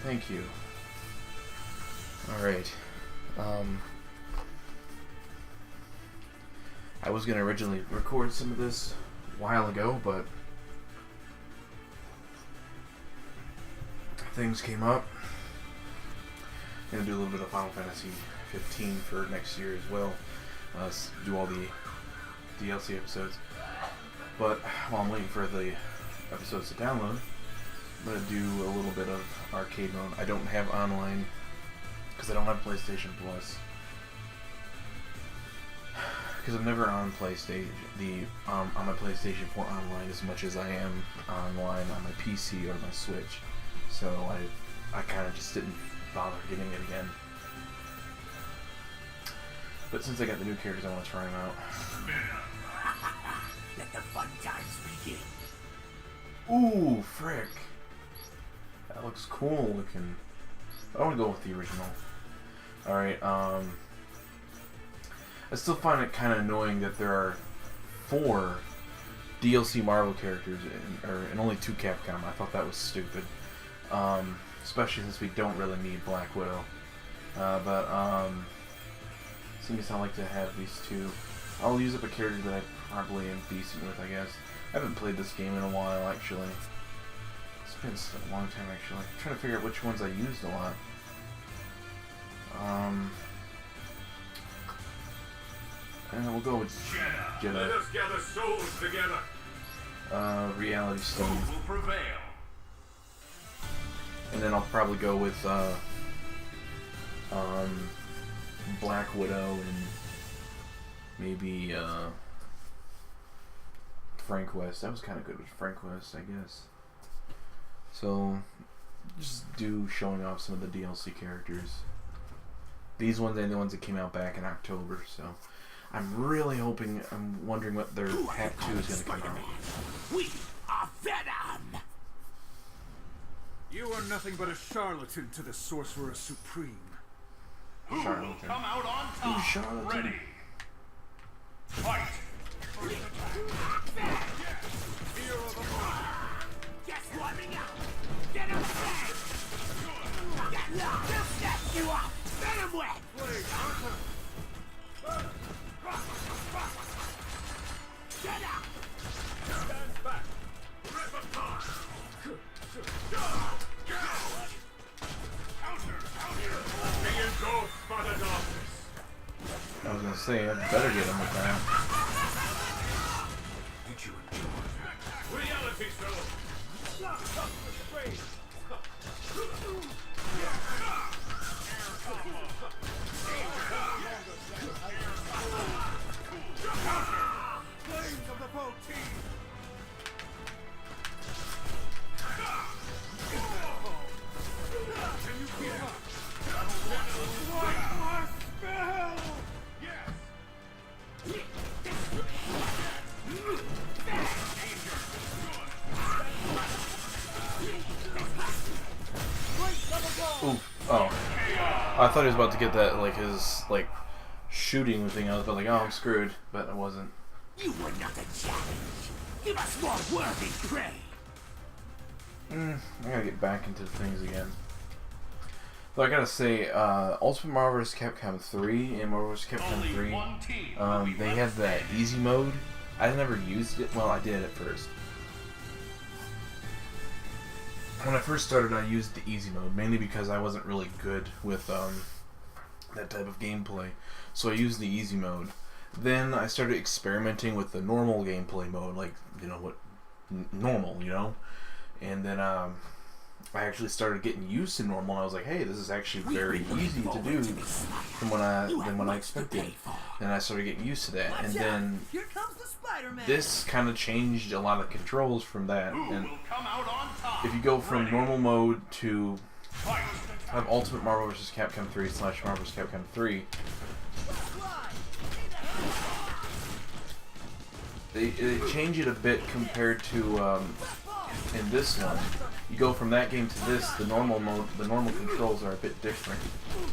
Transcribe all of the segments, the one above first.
Thank you. Alright. I was going to originally record some of this a while ago, but things came up. I'm going to do a little bit of Final Fantasy 15 for next year as well. Do all the DLC episodes. But while I'm waiting for the episodes to download, I'm going to do a little bit of arcade mode. I don't have online because I don't have PlayStation Plus. Because I'm never on PlayStation, on my PlayStation 4 online as much as I am online on my PC or my Switch. So I kind of just didn't bother getting it again. But since I got the new characters, I want to try them out. Let the fun times begin. Ooh, frick. That looks cool looking. I want to go with the original. Alright, I still find it kind of annoying that there are 4 DLC Marvel characters and only 2 Capcom. I thought that was stupid. Especially since we don't really need Black Widow. Seeing as I like to have these 2, I'll use up a character that I probably am decent with, I guess. I haven't played this game in a while, actually. It's been a long time, actually. I'm trying to figure out which ones I used a lot. And we'll go with Jedi. Let us gather souls together. Reality Stone. Who will prevail? And then I'll probably go with Black Widow and maybe Frank West. That was kind of good with Frank West, I guess. So just showing off some of the DLC characters. These ones and the ones that came out back in October. So I'm really hoping. I'm wondering what their Pack 2 is going to come out. We are Venom. You are nothing but a charlatan to the Sorcerer Supreme. Who will Charlatan. come out on Ooh, top? charlatan. Ready. Fight. Just warming up. Venom Web. They'll snatch you up. Venom Web. Get up. Stand back. Repertoire. Be engulfed by the darkness. I was going to say, I better get him with that. Did you enjoy? Reality stone. Flames of the boat team! Can you keep up? One more spell! Ooh, oh. I thought he was about to get that, like, his, like, shooting thing. I was about like, oh, I'm screwed. But I wasn't. You were not a challenge. Give us more worthy prey. I gotta get back into things again. Though I gotta say, Ultimate Marvel vs. Capcom 3 and Marvel vs. Capcom Only 3, one team. they have that easy mode. I never used it. Well, I did at first. When I first started, I used the easy mode, mainly because I wasn't really good with that type of gameplay. So I used the easy mode. Then I started experimenting with the normal gameplay mode, like, you know, what, normal, you know? And then I actually started getting used to normal, and I was like, hey, this is actually very easy to do than when I expected. And I started getting used to that. And then Here comes the Spider-Man. this kind of changed a lot of controls from that. Who And will come out on top? if you go from normal mode to Fight. have Ultimate Marvel vs. Capcom 3 / Marvel vs. Capcom 3, they change it a bit compared to in this one. You go from that game to this, the normal mode, the normal controls are a bit different. We'll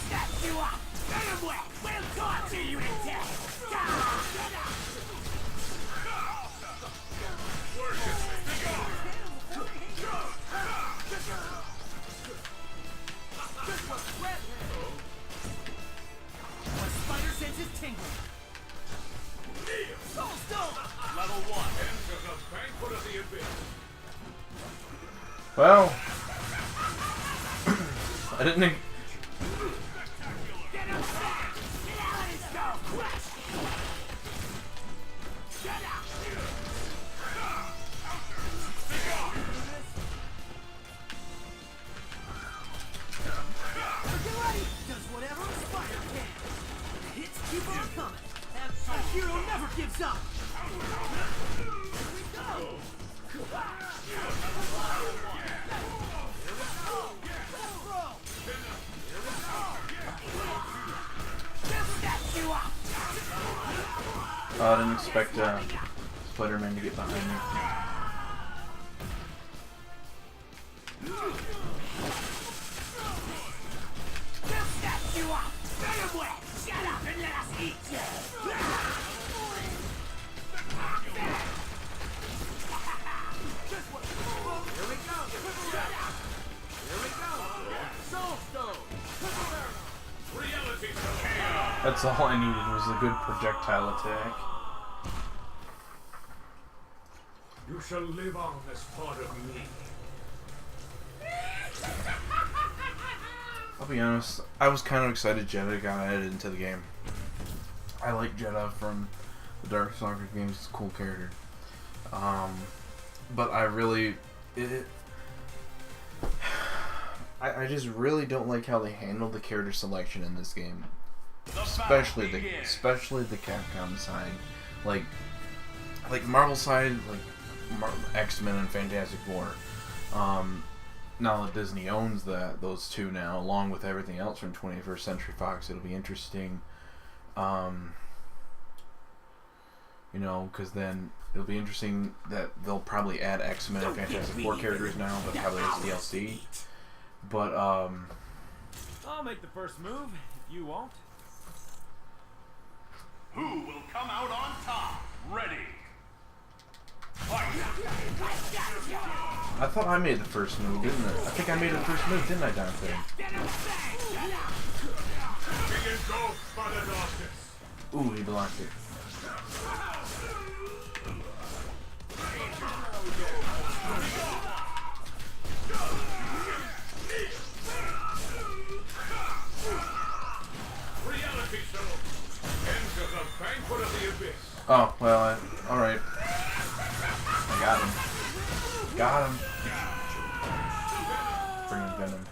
snatch you up. Venom Web. We'll torture you to death. tingling. Soul Stone! Level 1. Enter the banquet of the abyss. Well, I didn't. Get him back! Now let us go! Crush! Shut up! Does whatever a spider can. The hits keep on coming. Our hero never gives up. Here we go. I didn't expect Spider-Man to get behind me. You up! Get him wet! Shut up and let us eat you! Here we go! Here we go! Soul Stone! Reality to That's all I needed was a good projectile attack. You shall live on as part of me. I'll be honest, I was kind of excited Jeddah got added into the game. I like Jeddah from the Dark Stalker games, he's a cool character. But I really... I just really don't like how they handled the character selection in this game. Especially the Capcom side. Like Marvel side, like X-Men and Fantastic Four. Now that Disney owns those two now, along with everything else from 21st Century Fox, it'll be interesting. You know, because then it'll be interesting that they'll probably add X-Men and Fantastic Four characters now, but probably as DLC. But I'll make the first move if you won't. Who will come out on top? Ready. I thought I made the first move, didn't I? I think I made the first move, didn't I, Dante? King and ghost by the darkness. Ooh, he blocked it. Reality show. Enter the banquet of the abyss. Oh, well, alright. I got him. Got him. Bring in Venom.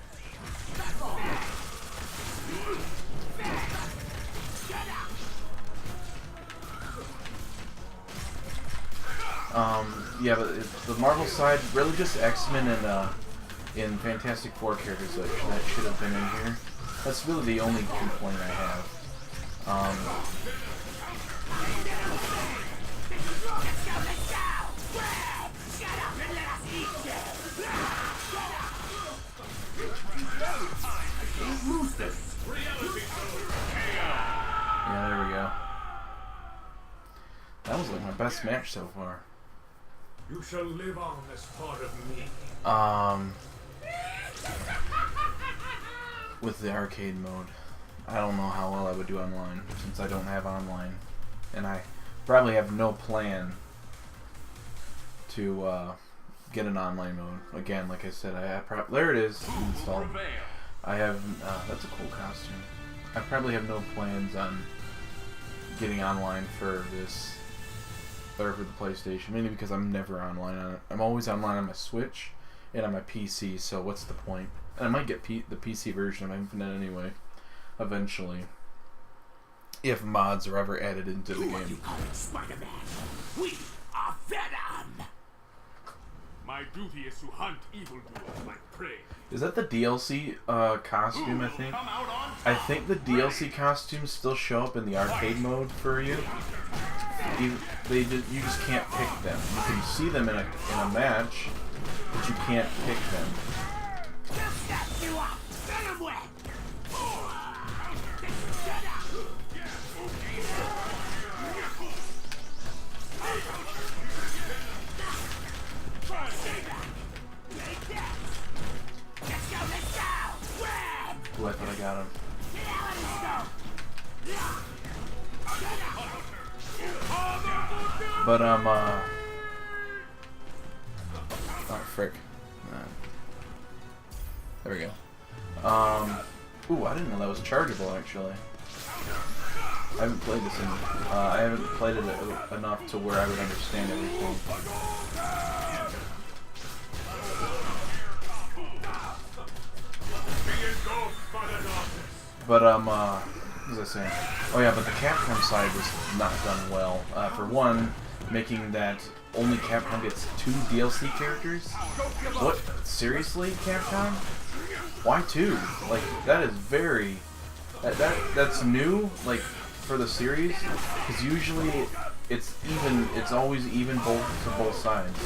Yeah, but the Marvel side, really just X-Men and in Fantastic Four characters that should have been in here. That's really the only complaint I have. Yeah, there we go. That was like my best match so far. You shall live on as part of me. With the arcade mode, I don't know how well I would do online since I don't have online, and I probably have no plan to get an online mode. Again, like I said, there it is installed. I have that's a cool costume. I probably have no plans on getting online for this or for the PlayStation, mainly because I'm never online on it. I'm always online on my Switch and on my PC, so what's the point? And I might get the PC version of Infinite anyway, eventually, if mods are ever added into the game. Spider-Man. We are Venom. My duty is to hunt evildoers like prey. Is that the DLC costume, I think? Come out on I think the DLC costumes still show up in the arcade mode for you. You just can't pick them. You can see them in a match, but you can't pick them. You up. Venom wet. Ooh, I thought I got him. But oh frick. There we go. Ooh, I didn't know that was chargeable actually. I haven't played this I haven't played it enough to where I would understand everything. But what was I saying? Oh yeah, but the Capcom side was not done well. For one, making that only Capcom gets 2 DLC characters. What? Seriously, Capcom? Why 2? Like that is very that's new. Like for the series, because usually it's even. It's always even both to both sides.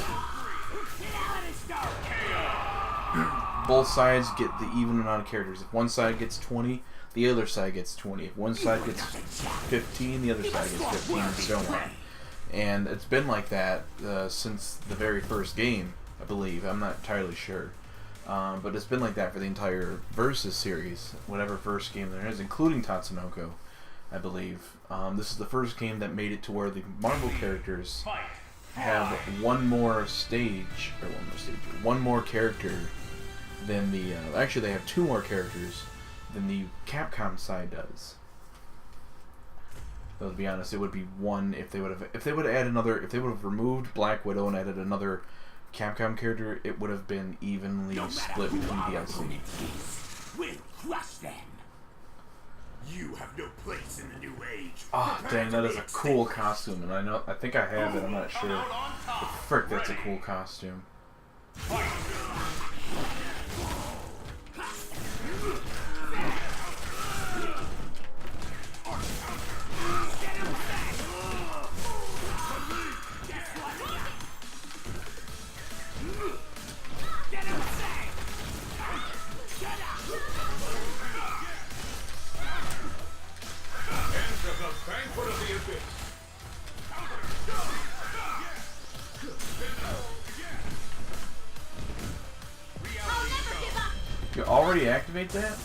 Both sides get the even amount of characters. If one side gets 20, the other side gets 20. If one side gets 15, the other side gets 15, and so on. And it's been like that since the very first game, I believe. I'm not entirely sure. But it's been like that for the entire Versus series, whatever first game there is, including Tatsunoko, I believe. This is the first game that made it to where the Marvel characters have one more stage, one more character than the. Actually, they have 2 more characters than the Capcom side does. Though to be honest, it would be 1 if they would have removed Black Widow and added another Capcom character, it would have been evenly split between DLC. We'll crush them. You have no place in the new age. Oh, dang, that is a cool costume, and I think I have it, I'm not sure. But frick, that's a cool costume. You already activate that?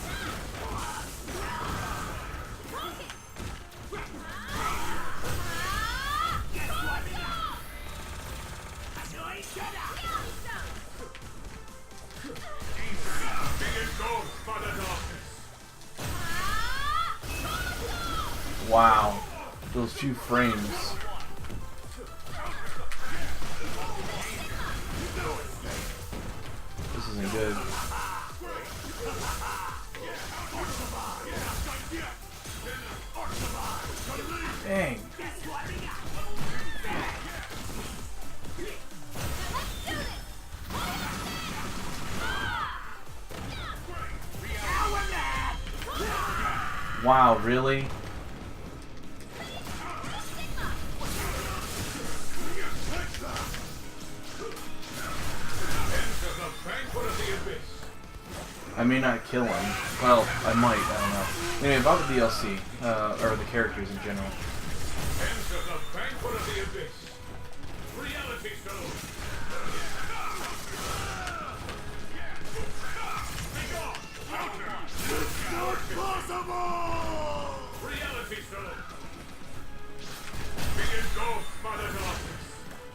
Wow, those few frames. This isn't good. Dang. Wow, really? I may not kill him. Well, I might, I don't know. Anyway, about the DLC, or the characters in general.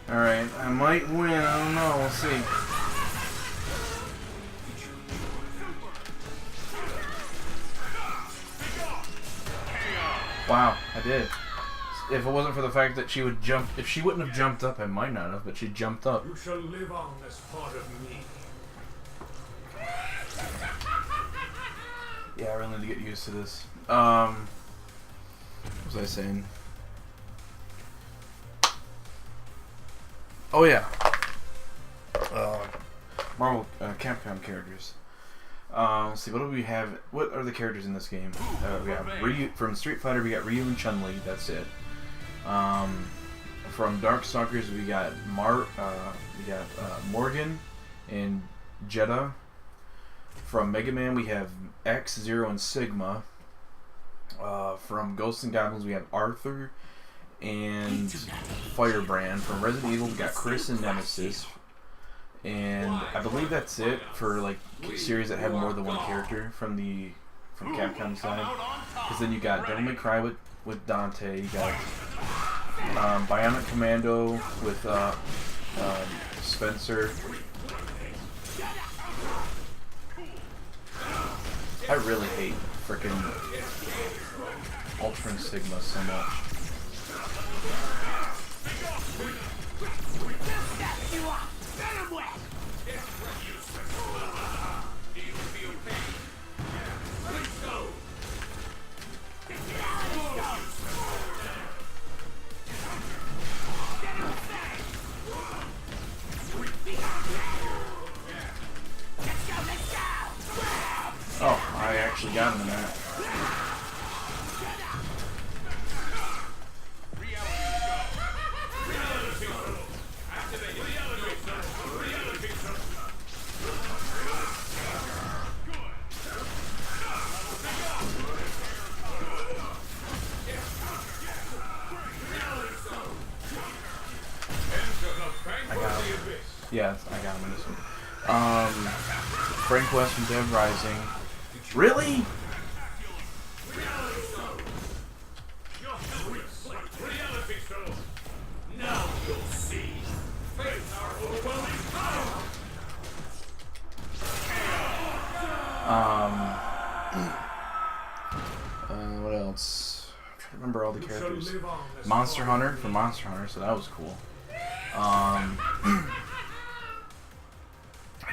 Alright, I might win, I don't know, we'll see. Wow, I did. If it wasn't for the fact that she would jump, if she wouldn't have jumped up, I might not have, but she jumped up. You shall live on as part of me. Yeah, I really need to get used to this. What was I saying? Oh yeah. Marvel Capcom characters. Let's see, what do we have? What are the characters in this game? We have Ryu from Street Fighter. We got Ryu and Chun-Li. That's it. From Darkstalkers, we got Morgan and Jeddah. From Mega Man, we have X, Zero, and Sigma. From Ghosts and Goblins, we have Arthur and Firebrand. From Resident Evil, we got Chris and Nemesis. And I believe that's it for like series that have more than one character from Capcom side. Because then you got Devil May Cry with with Dante. You got Bionic Commando with Spencer. I really hate frickin' Ultra and Sigma so much. Oh, I actually got him in that. Yeah, I got him in this one. Frank West from Dead Rising. Really? Now you'll see. Face our overwhelming power. What else? I'm trying to remember all the characters. Monster Hunter from Monster Hunter, so that was cool. I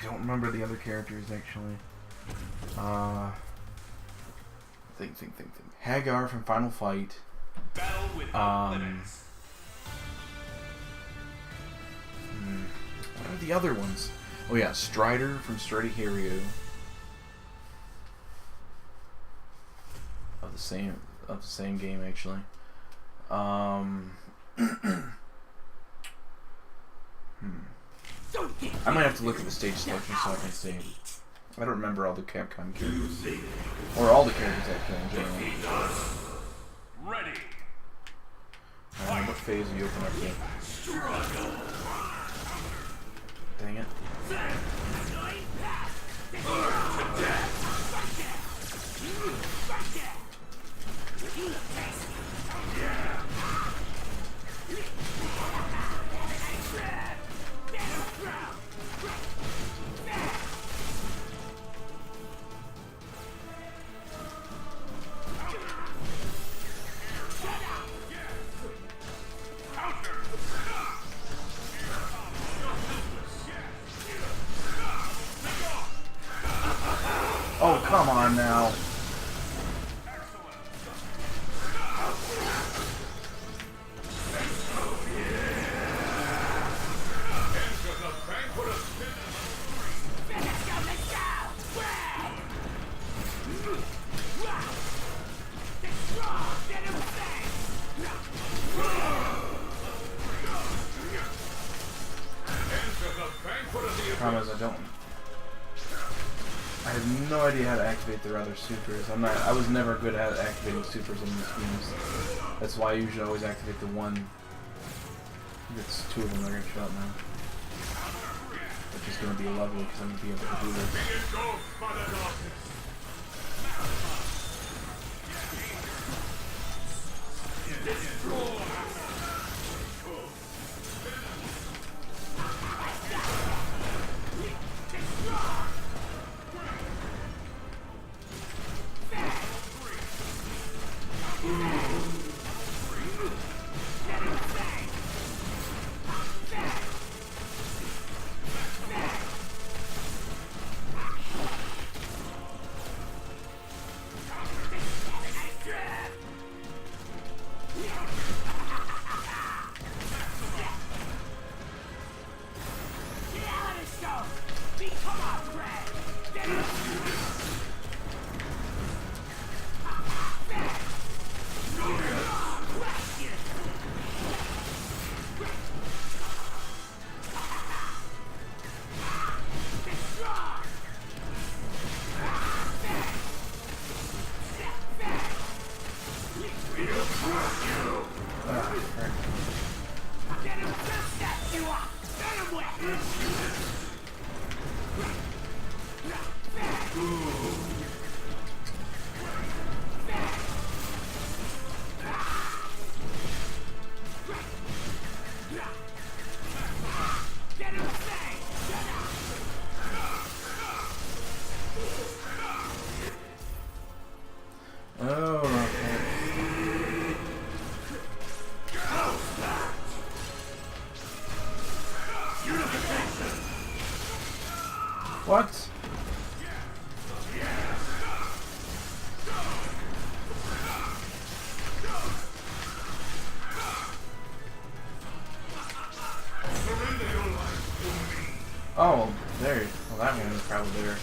don't remember the other characters actually. Think. Hagar from Final Fight. Battle without limits. What are the other ones? Oh yeah, Strider from Strider Hero. Of the same game actually. I might have to look at the stage selection so I can see. I don't remember all the Capcom characters. Or all the characters actually in general. Ready. Alright, what phase are you open up to? Dang it. Oh, come on now. Problem is, I have no idea how to activate their other supers. I was never good at activating supers in these games. That's why I usually always activate the one. I think it's two of them that are going to show up now. Which is going to be lovely because I'm going to be able to do this. Oh, what? Oh, there. Well, that one was probably there.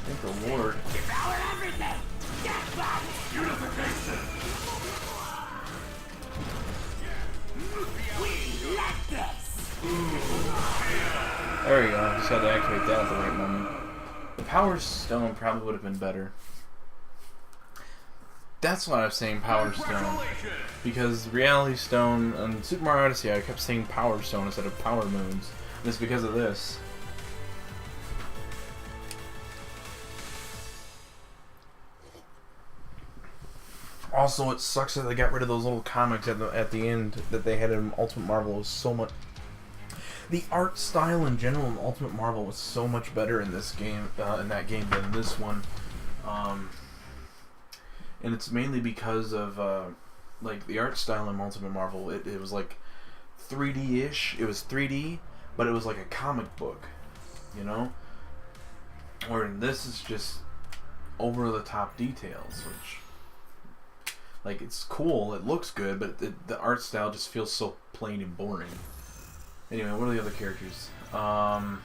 Thank the Lord. Devour everything! Get back! Unification! We like this! There we go. Just had to activate that at the right moment. The Power Stone probably would have been better. That's why I was saying Power Stone. Because Reality Stone and Super Mario Odyssey, I kept saying Power Stone instead of Power Moons. And it's because of this. Also, it sucks that they got rid of those little comics at the end that they had in Ultimate Marvel. It was so much. The art style in general in Ultimate Marvel was so much better in this game, in that game than this one. And it's mainly because of like the art style in Ultimate Marvel. It was like 3D-ish. It was 3D, but it was like a comic book, you know. Or this is just over-the-top details, which. Like, it's cool, it looks good, but the art style just feels so plain and boring. Anyway, what are the other characters? No,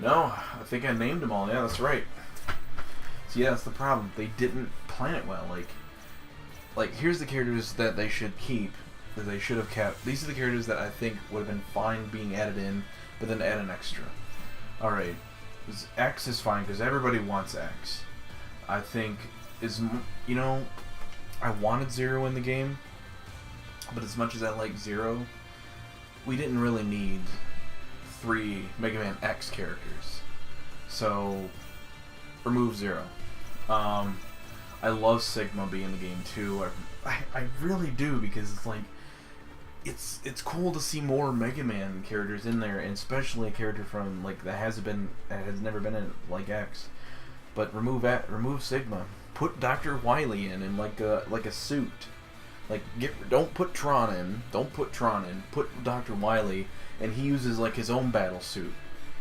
I think I named them all. Yeah, that's right. So yeah, that's the problem. They didn't plan it well. Like here's the characters that they should keep, that they should have kept. These are the characters that I think would have been fine being added in, but then add an extra. Alright, X is fine, because everybody wants X. I think, you know, I wanted Zero in the game, but as much as I like Zero, we didn't really need 3 Mega Man X characters. So, remove Zero. I love Sigma being in the game too. I really do, because it's like, it's cool to see more Mega Man characters in there, and especially a character from like that has never been in like X. But remove Sigma. Put Dr. Wily in like a suit. Like don't put Tron in. Put Dr. Wily, and he uses like his own battle suit.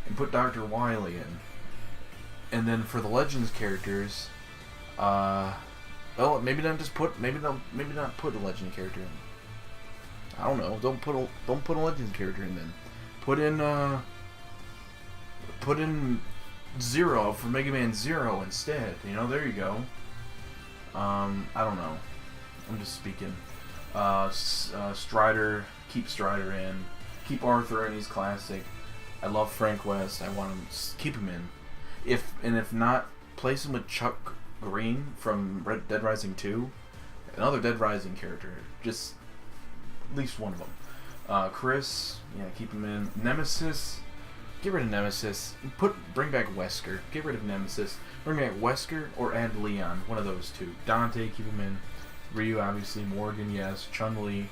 And put Dr. Wily in. And then for the Legends characters, well, maybe not put a Legend character in. I don't know. Don't put a Legends character in then. Put in Zero for Mega Man Zero instead. You know, there you go. I don't know. I'm just speaking. Strider, keep Strider in. Keep Arthur in, he's classic. I love Frank West. I want him, keep him in. If not, place him with Chuck Green from Dead Rising 2. Another Dead Rising character. Just at least one of them. Chris, yeah, keep him in. Nemesis, get rid of Nemesis. Bring back Wesker. Get rid of Nemesis. Bring back Wesker or add Leon. One of those two. Dante, keep him in. Ryu, obviously. Morgan, yes. Chun-Li.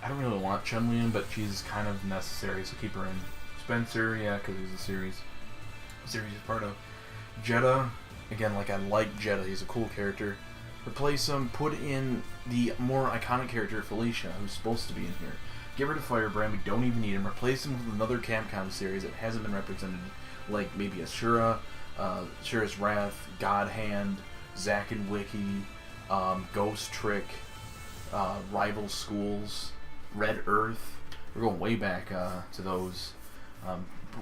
I don't really want Chun-Li in, but she's kind of necessary, so keep her in. Spencer, yeah, because he's a series is part of. Jeddah, again, like I like Jeddah. He's a cool character. Replace him. Put in the more iconic character, Felicia, who's supposed to be in here. Get rid of Firebrand. We don't even need him. Replace him with another Capcom series that hasn't been represented, like maybe Ashura, Ashura's Wrath, God Hand, Zack and Wiki, Ghost Trick, Rival Schools, Red Earth. We're going way back to those.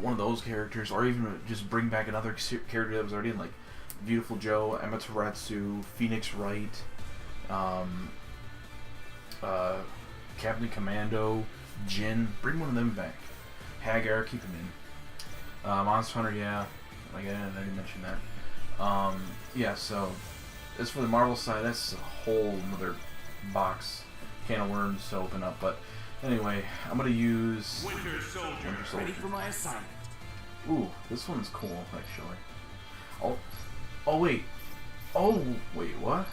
One of those characters, or even just bring back another character that was already in, like Beautiful Joe, Amaterasu, Phoenix Wright, Captain Commando, Jin. Bring one of them back. Hagar, keep him in. Monster Hunter, yeah. Like I didn't mention that. Yeah, so as for the Marvel side, that's a whole other box, can of worms to open up. But anyway, I'm gonna use Winter Soldier. Ready for my assignment. Ooh, this one's cool actually. Oh wait. Oh wait, what?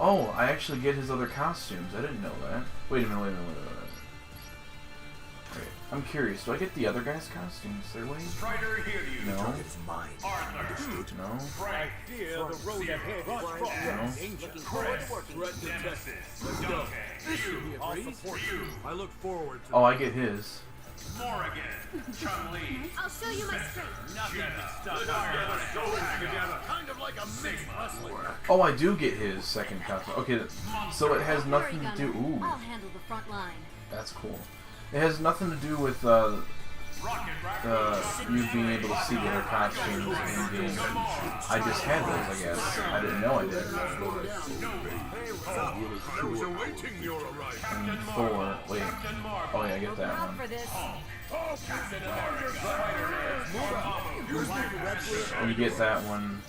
Oh, I actually get his other costumes. I didn't know that. Wait a minute. Okay, I'm curious. Do I get the other guy's costumes? Their way? Strider, here to you. No. Target's mine. Understood. No. Frank. Dear, the road ahead is fraught No. with danger. Looking forward to working with you. Nemesis. Let's go. Donkey. This should be a I'll breeze. support you. I look forward to Oh, I get his. Morrigan. Chun-Li. I'll show you my strength. Nothing can stop us. Kind of like a mixed wrestling. Oh, I do get his second costume. Okay, so it has nothing to do. Ooh, I'll handle the front line. that's cool. It has nothing to do with you being able to see the other costumes in game. I just had those, I guess. I didn't know I did. I was awaiting your arrival. And Thor. Wait. Oh yeah, I get that Out one. for this. You get that one.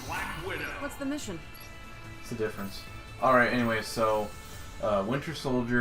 Black Widow. What's the mission? It's the difference. Alright, anyway, so Winter Soldier